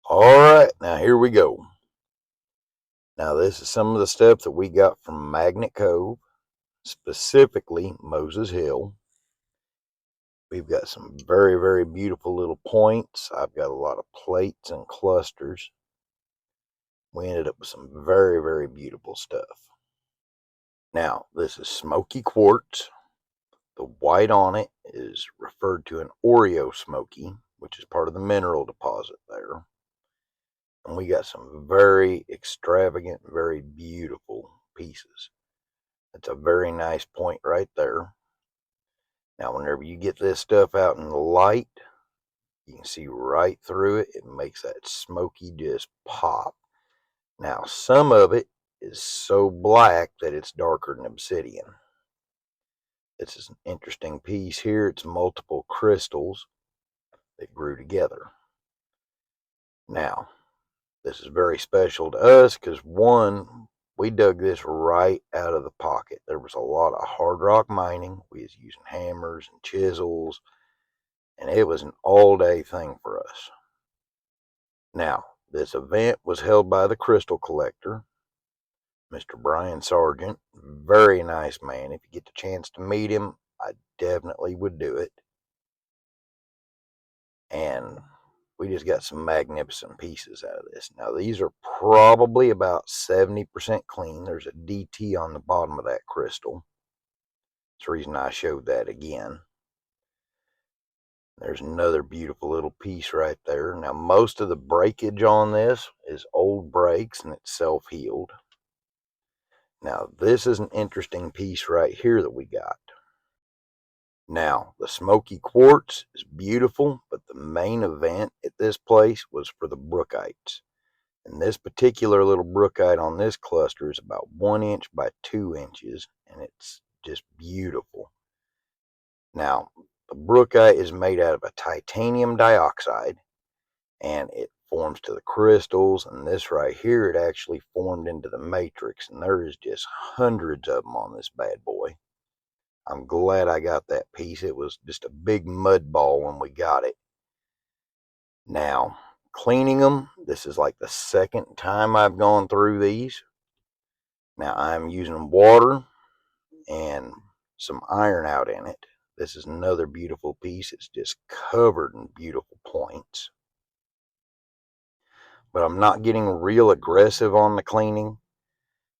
Alright, now here we go. Now this is some of the stuff that we got from Magnet Cove, specifically Moses Hill. We've got some very beautiful little points. I've got a lot of plates and clusters. We ended up with some very beautiful stuff. Now this is Smoky Quartz. The white on it is referred to an Oreo Smoky, which is part of the mineral deposit there. And we got some very extravagant, very beautiful pieces. That's a very nice point right there. Now, whenever you get this stuff out in the light, you can see right through it. It makes that smoky just pop. Now, some of it is so black that it's darker than obsidian. This is an interesting piece here. It's multiple crystals that grew together. Now, this is very special to us because, one, we dug this right out of the pocket. There was a lot of hard rock mining. We was using hammers and chisels, and it was an all-day thing for us. Now, this event was held by the crystal collector, Mr. Brian Sargent. Very nice man. If you get the chance to meet him, I definitely would do it. And we just got some magnificent pieces out of this. Now, these are probably about 70% clean. There's a DT on the bottom of that crystal. That's the reason I showed that again. There's another beautiful little piece right there. Now, most of the breakage on this is old breaks and it's self-healed. Now, this is an interesting piece right here that we got. Now, the Smoky Quartz is beautiful, but the main event at this place was for the Brookites. And this particular little Brookite on this cluster is about 1 inch by 2 inches, and it's just beautiful. Now, the Brookite is made out of a titanium dioxide, and it forms to the crystals, and this right here, it actually formed into the matrix, and there is just hundreds of them on this bad boy. I'm glad I got that piece. It was just a big mud ball when we got it. Now, cleaning them, this is like the second time I've gone through these. Now, I'm using water and some iron out in it. This is another beautiful piece. It's just covered in beautiful points. But I'm not getting real aggressive on the cleaning.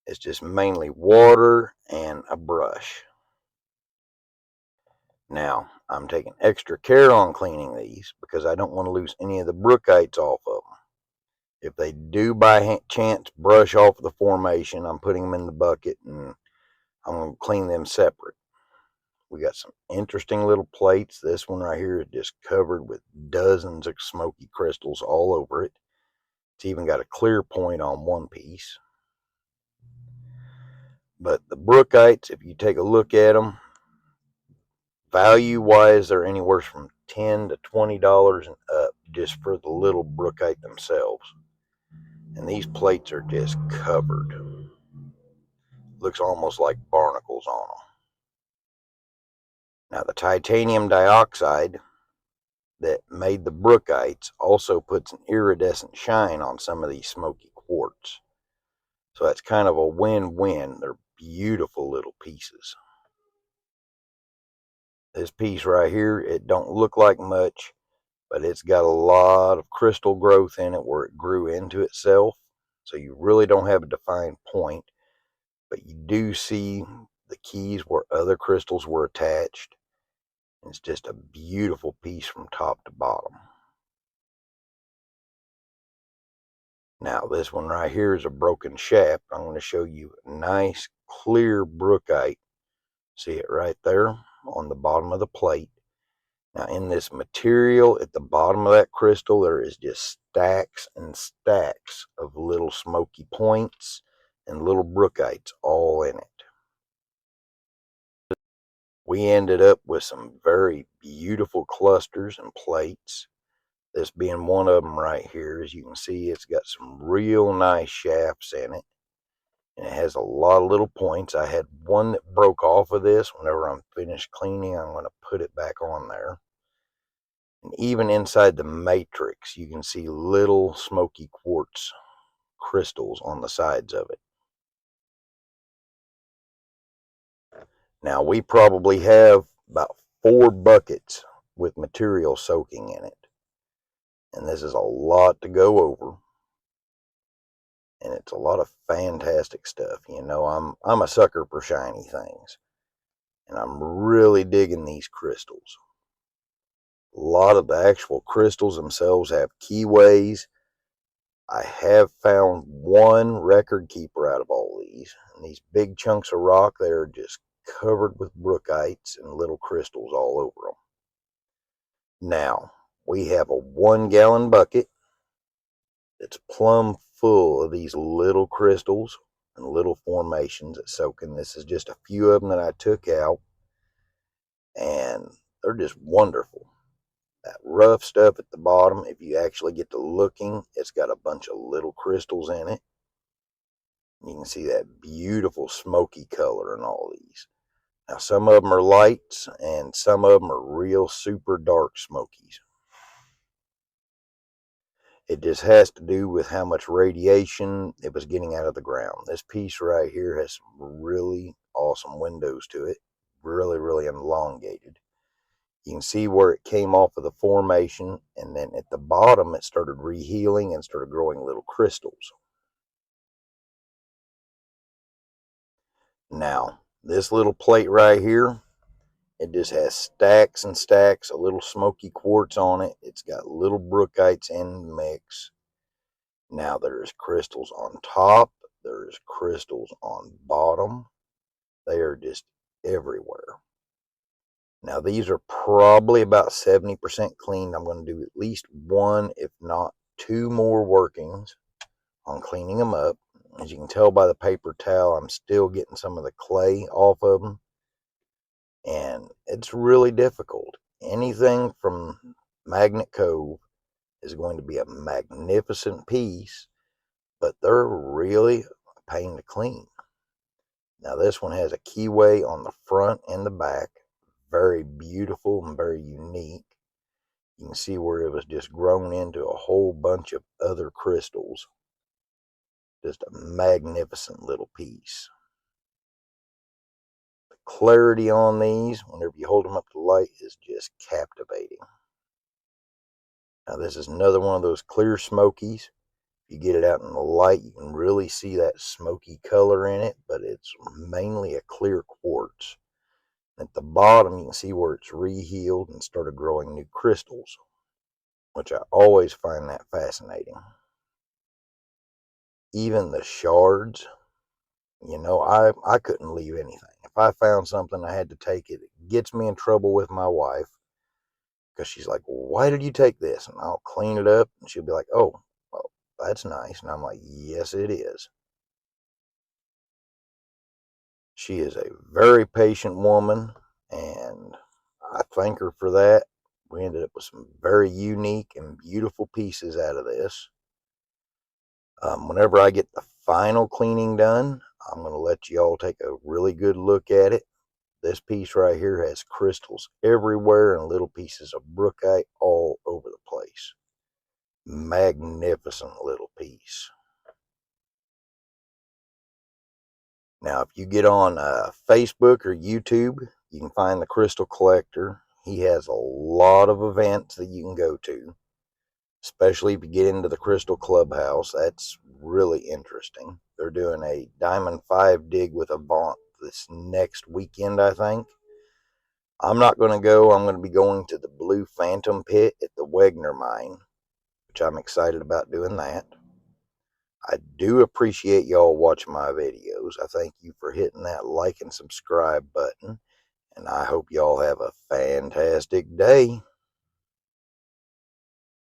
It's just mainly water and a brush. Now, I'm taking extra care on cleaning these because I don't want to lose any of the Brookites off of them. If they do by chance brush off the formation, I'm putting them in the bucket and I'm going to clean them separate. We got some interesting little plates. This one right here is just covered with dozens of smoky crystals all over it. It's even got a clear point on one piece. But the Brookites, if you take a look at them, value-wise, they're anywhere from $10 to $20 and up just for the little Brookite themselves. And these plates are just covered. Looks almost like barnacles on them. Now, the titanium dioxide that made the Brookites also puts an iridescent shine on some of these Smoky Quartz. So that's kind of a win-win. They're beautiful little pieces. This piece right here, it don't look like much, but it's got a lot of crystal growth in it where it grew into itself. So you really don't have a defined point, but you do see the keys where other crystals were attached. It's just a beautiful piece from top to bottom. Now, this one right here is a broken shaft. I'm going to show you a nice, clear Brookite. See it right there on the bottom of the plate. Now, in this material at the bottom of that crystal, there is just stacks and stacks of little smoky points and little Brookites all in it. We ended up with some very beautiful clusters and plates. This being one of them right here. As you can see, it's got some real nice shafts in it. And it has a lot of little points. I had one that broke off of this. Whenever I'm finished cleaning, I'm going to put it back on there. And even inside the matrix, you can see little smoky quartz crystals on the sides of it. Now, we probably have about 4 buckets with material soaking in it. And this is a lot to go over. And it's a lot of fantastic stuff. You know, I'm a sucker for shiny things. And I'm really digging these crystals. A lot of the actual crystals themselves have keyways. I have found one record keeper out of all these. And these big chunks of rock, they're just covered with brookites and little crystals all over them. Now, we have a 1-gallon bucket that's plumb full of these little crystals and little formations that soak in. This is just a few of them that I took out, and they're just wonderful. That rough stuff at the bottom, if you actually get to looking, it's got a bunch of little crystals in it. You can see that beautiful smoky color in all these. Now, some of them are lights, and some of them are real super dark smokies. It just has to do with how much radiation it was getting out of the ground. This piece right here has some really awesome windows to it. Really elongated. You can see where it came off of the formation, and then at the bottom it started rehealing and started growing little crystals. Now, this little plate right here, it just has stacks and stacks of little smoky quartz on it. It's got little brookites in the mix. Now there's crystals on top, there's crystals on bottom. They are just everywhere. Now these are probably about 70% cleaned. I'm going to do at least 1, if not 2 more workings on cleaning them up. As you can tell by the paper towel, I'm still getting some of the clay off of them. And it's really difficult. Anything from Magnet Cove is going to be a magnificent piece, but they're really a pain to clean. Now this one has a keyway on the front and the back. Very beautiful and very unique. You can see where it was just grown into a whole bunch of other crystals. Just a magnificent little piece. The clarity on these, whenever you hold them up to light, is just captivating. Now this is another one of those clear smokies. If you get it out in the light, you can really see that smoky color in it, but it's mainly a clear quartz. At the bottom, you can see where it's rehealed and started growing new crystals, which I always find that fascinating. Even the shards, you know, I couldn't leave anything. If I found something, I had to take it. It gets me in trouble with my wife because she's like, well, why did you take this? And I'll clean it up, and she'll be like, oh, well, that's nice. And I'm like, yes, it is. She is a very patient woman, and I thank her for that. We ended up with some very unique and beautiful pieces out of this. Whenever I get the final cleaning done, I'm going to let you all take a really good look at it. This piece right here has crystals everywhere and little pieces of brookite all over the place. Magnificent little piece. Now, if you get on Facebook or YouTube, you can find the Crystal Collector. He has a lot of events that you can go to, especially if you get into the Crystal Clubhouse. That's really interesting. They're doing a Diamond 5 dig with Avant this next weekend, I think. I'm not going to go. I'm going to be going to the Blue Phantom Pit at the Wegner Mine, which I'm excited about doing that. I do appreciate y'all watching my videos. I thank you for hitting that like and subscribe button, and I hope y'all have a fantastic day.